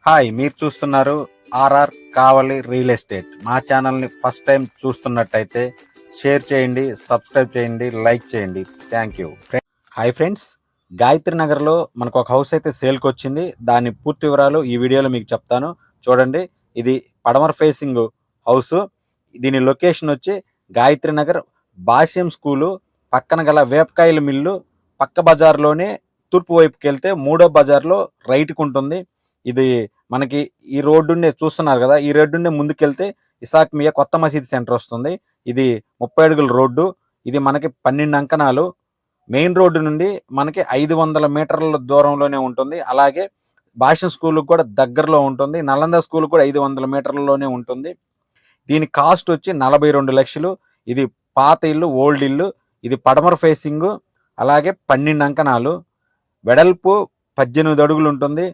Hi, మీరు చూస్తున్నారు RR కావలి real estate. మా ఛానల్ని ఫస్ట్ టైం చూస్తున్నట్టయితే షేర్ చేయండి, సబ్స్క్రైబ్ చేయండి, లైక్ చేయండి. Thank you. Hi friends, Gayatri నగర్లో మనకు ఒక హౌస్ అయితే సేల్కి వచ్చింది. దాని పూర్తి వివరాలు ఈ వీడియోలో మీకు చెప్తాను. చూడండి, ఇది పడమర ఫేసింగ్ హౌస్. దీని లొకేషన్ వచ్చి గాయత్రి నగర్ భాష్యం స్కూలు పక్కన గల వేపకాయల మిల్లు పక్క బజార్లోనే తూర్పు వైపుకి వెళ్తే మూడో బజార్లో రైట్కి ఉంటుంది. ఇది మనకి ఈ రోడ్డునే చూస్తున్నారు కదా, ఈ రోడ్డునే ముందుకెళ్తే ఇసాక్ మియా కొత్త మసీద్ సెంటర్ వస్తుంది. ఇది 30 అడుగుల రోడ్డు. ఇది మనకి 12 అంకణాలు. మెయిన్ రోడ్డు నుండి మనకి 500 మీటర్ల దూరంలోనే ఉంటుంది. అలాగే భాష స్కూల్కి కూడా దగ్గరలో ఉంటుంది. నలంద స్కూల్ కూడా 500 మీటర్లలోనే ఉంటుంది. దీని కాస్ట్ వచ్చి 42 లక్షలు. ఇది పాత ఇల్లు, ఓల్డ్ ఇల్లు. ఇది పడమర ఫేసింగ్, అలాగే 12 అంకణాలు. వెడల్పు 18 అడుగులు ఉంటుంది.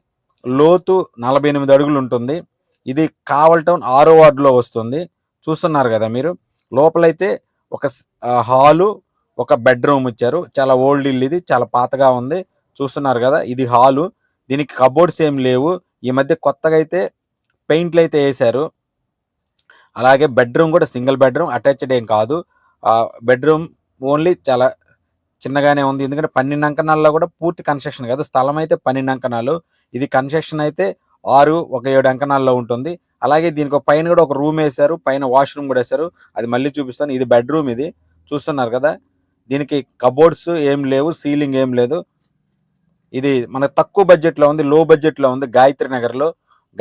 లోతు 48 అడుగులు ఉంటుంది. ఇది కావల్ టౌన్ 6వ వార్డులో వస్తుంది. చూస్తున్నారు కదా మీరు. లోపలైతే ఒక హాలు, ఒక బెడ్రూమ్ ఇచ్చారు. చాలా ఓల్డ్ ఇల్లు, ఇది చాలా పాతగా ఉంది. చూస్తున్నారు కదా, ఇది హాలు. దీనికి కబోర్డ్స్ ఏం లేవు. ఈ మధ్య కొత్తగా అయితే పెయింట్లు అయితే వేశారు. అలాగే బెడ్రూమ్ కూడా సింగిల్ బెడ్రూమ్, అటాచ్డ్ ఏం కాదు. బెడ్రూమ్ ఓన్లీ చాలా చిన్నగానే ఉంది. ఎందుకంటే 12 అంకణాల్లో కూడా పూర్తి కన్స్ట్రక్షన్ కదా. స్థలం అయితే 12 అంకణాలు. ఇది కన్స్ట్రక్షన్ అయితే 6 ఒక 7 అంకణాల్లో ఉంటుంది. అలాగే దీనికి పైన కూడా ఒక రూమ్ వేశారు. పైన వాష్రూమ్ కూడా వేశారు. అది మళ్ళీ చూపిస్తాను. ఇది బెడ్రూమ్. ఇది చూస్తున్నారు కదా. దీనికి కబోర్డ్స్ ఏం లేవు, సీలింగ్ ఏం లేదు. ఇది మన తక్కువ బడ్జెట్లో ఉంది, లో బడ్జెట్లో ఉంది. గాయత్రి నగర్లో.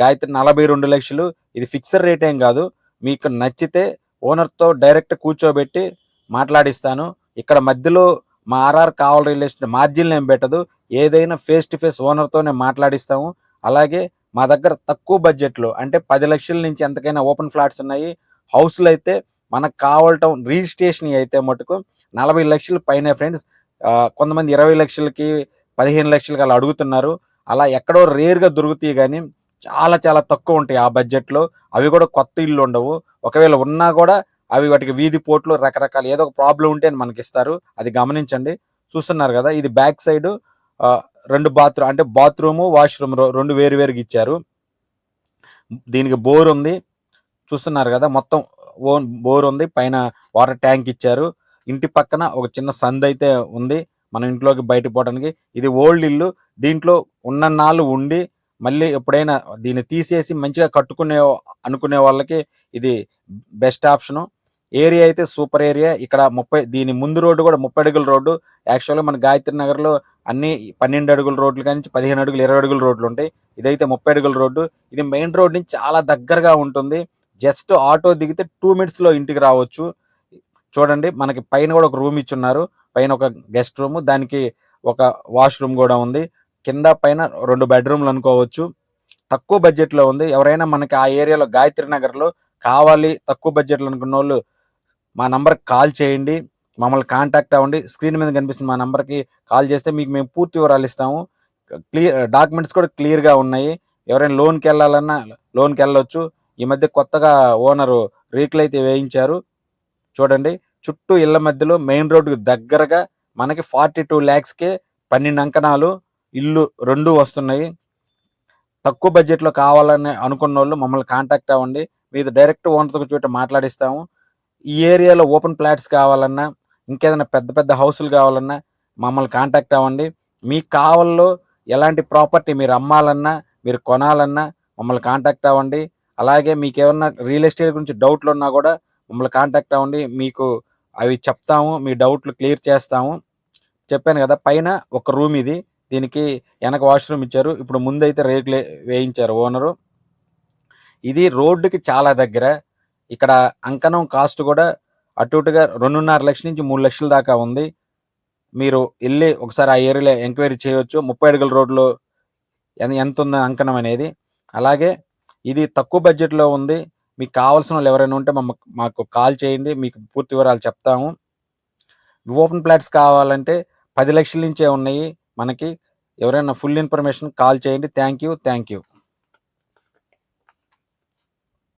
గాయత్రి 42 లక్షలు. ఇది ఫిక్స్డ్ రేట్ ఏం కాదు. మీకు నచ్చితే ఓనర్తో డైరెక్ట్ కూర్చోబెట్టి మాట్లాడిస్తాను. ఇక్కడ మధ్యలో మా ఆర్ఆర్ కావల్ రియల్ ఎస్టేట్ మార్జిన్లు ఏం పెట్టదు. ఏదైనా ఫేస్ టు ఫేస్ ఓనర్తోనే మాట్లాడిస్తాము. అలాగే మా దగ్గర తక్కువ బడ్జెట్లో అంటే 10 లక్షల నుంచి ఎంతకైనా ఓపెన్ ఫ్లాట్స్ ఉన్నాయి. హౌస్లు అయితే మనకు కావల్ టౌన్ రిజిస్ట్రేషన్ అయితే మటుకు 40 లక్షల పైన ఫ్రెండ్స్. కొంతమంది 20 లక్షలకి 15 లక్షలకి అలా అడుగుతున్నారు. అలా ఎక్కడో రేర్గా దొరుకుతాయి, కానీ చాలా చాలా తక్కువ ఉంటాయి ఆ బడ్జెట్లో. అవి కూడా కొత్త ఇల్లు ఉండవు. ఒకవేళ ఉన్నా కూడా అవి వాటికి వీధి పోట్లు రకరకాల ఏదో ఒక ప్రాబ్లం ఉంటే మనకి ఇస్తారు. అది గమనించండి. చూస్తున్నారు కదా, ఇది బ్యాక్ సైడ్ 2 బాత్రూమ్, అంటే బాత్రూము, వాష్రూమ్ 2 వేరుగా ఇచ్చారు. దీనికి బోర్ ఉంది. చూస్తున్నారు కదా, మొత్తం ఓన్ బోర్ ఉంది. పైన వాటర్ ట్యాంక్ ఇచ్చారు. ఇంటి పక్కన ఒక చిన్న సందు అయితే ఉంది మన ఇంట్లోకి బయట పోవడానికి. ఇది ఓల్డ్ ఇల్లు. దీంట్లో ఉన్నన్నాళ్ళు ఉండి మళ్ళీ ఎప్పుడైనా దీన్ని తీసేసి మంచిగా అనుకునే వాళ్ళకి ఇది బెస్ట్ ఆప్షను. ఏరియా అయితే సూపర్ ఏరియా. ఇక్కడ దీని ముందు రోడ్డు కూడా 30 అడుగుల రోడ్డు. యాక్చువల్గా మన గాయత్రి నగర్లో అన్ని 12 అడుగుల రోడ్లు కానీ 15 అడుగులు, 20 అడుగుల రోడ్లు ఉంటాయి. ఇదైతే 30 అడుగుల రోడ్డు. ఇది మెయిన్ రోడ్ నుంచి చాలా దగ్గరగా ఉంటుంది. జస్ట్ ఆటో దిగితే 2 మినిట్స్లో ఇంటికి రావచ్చు. చూడండి, మనకి పైన కూడా ఒక రూమ్ ఇచ్చున్నారు. పైన ఒక గెస్ట్ రూమ్, దానికి ఒక వాష్రూమ్ కూడా ఉంది. కింద పైన 2 బెడ్రూమ్లు అనుకోవచ్చు. తక్కువ బడ్జెట్లో ఉంది. ఎవరైనా మనకి ఆ ఏరియాలో గాయత్రి నగర్లో కావాలి తక్కువ బడ్జెట్లో అనుకున్న వాళ్ళు మా నంబర్కి కాల్ చేయండి, మమ్మల్ని కాంటాక్ట్ అవ్వండి. స్క్రీన్ మీద కనిపిస్తుంది మా నంబర్కి కాల్ చేస్తే మీకు మేము పూర్తి వివరాలు ఇస్తాము. డాక్యుమెంట్స్ కూడా క్లియర్గా ఉన్నాయి. ఎవరైనా లోన్కి వెళ్ళాలన్నా లోన్కి వెళ్ళొచ్చు. ఈ మధ్య కొత్తగా ఓనరు రేకులు అయితే వేయించారు. చూడండి, చుట్టూ ఇళ్ల మధ్యలో మెయిన్ రోడ్డుకి దగ్గరగా మనకి 42 lakhsకే 12 అంకణాలు ఇల్లు 2 వస్తున్నాయి. తక్కువ బడ్జెట్లో కావాలని అనుకున్న వాళ్ళు మమ్మల్ని కాంటాక్ట్ అవ్వండి. మీరు డైరెక్ట్ ఓనర్తో కూర్చోబెట్టి మాట్లాడిస్తాము. ఈ ఏరియాలో ఓపెన్ ఫ్లాట్స్ కావాలన్నా, ఇంకేదైనా పెద్ద పెద్ద హౌసులు కావాలన్నా మమ్మల్ని కాంటాక్ట్ అవ్వండి. మీకు కావాలో ఎలాంటి ప్రాపర్టీ మీరు అమ్మాలన్నా, మీరు కొనాలన్నా మమ్మల్ని కాంటాక్ట్ అవ్వండి. అలాగే మీకు ఏమన్నా రియల్ ఎస్టేట్ గురించి డౌట్లు ఉన్నా కూడా మమ్మల్ని కాంటాక్ట్ అవ్వండి. మీకు అవి చెప్తాము, మీ డౌట్లు క్లియర్ చేస్తాము. చెప్పాను కదా, పైన ఒక రూమ్ ఇది. దీనికి వెనక వాష్రూమ్ ఇచ్చారు. ఇప్పుడు ముందైతే రేకులు వేయించారు ఓనరు. ఇది రోడ్డుకి చాలా దగ్గర. ఇక్కడ అంకణం కాస్ట్ కూడా అటు ఇటుగా 2.5 లక్షల నుంచి 3 లక్షల దాకా ఉంది. మీరు వెళ్ళి ఒకసారి ఆ ఏరియాలో ఎంక్వైరీ చేయవచ్చు. 30 అడుగుల రోడ్లో ఎంత ఉంది అంకణం అనేది. అలాగే ఇది తక్కువ బడ్జెట్లో ఉంది. మీకు కావాల్సిన వాళ్ళు ఎవరైనా ఉంటే మాకు కాల్ చేయండి, మీకు పూర్తి వివరాలు చెప్తాము. ఓపెన్ ప్లాట్స్ కావాలంటే 10 లక్షల నుంచే ఉన్నాయి మనకి. ఎవరైనా ఫుల్ ఇన్ఫర్మేషన్ కాల్ చేయండి. Thank you.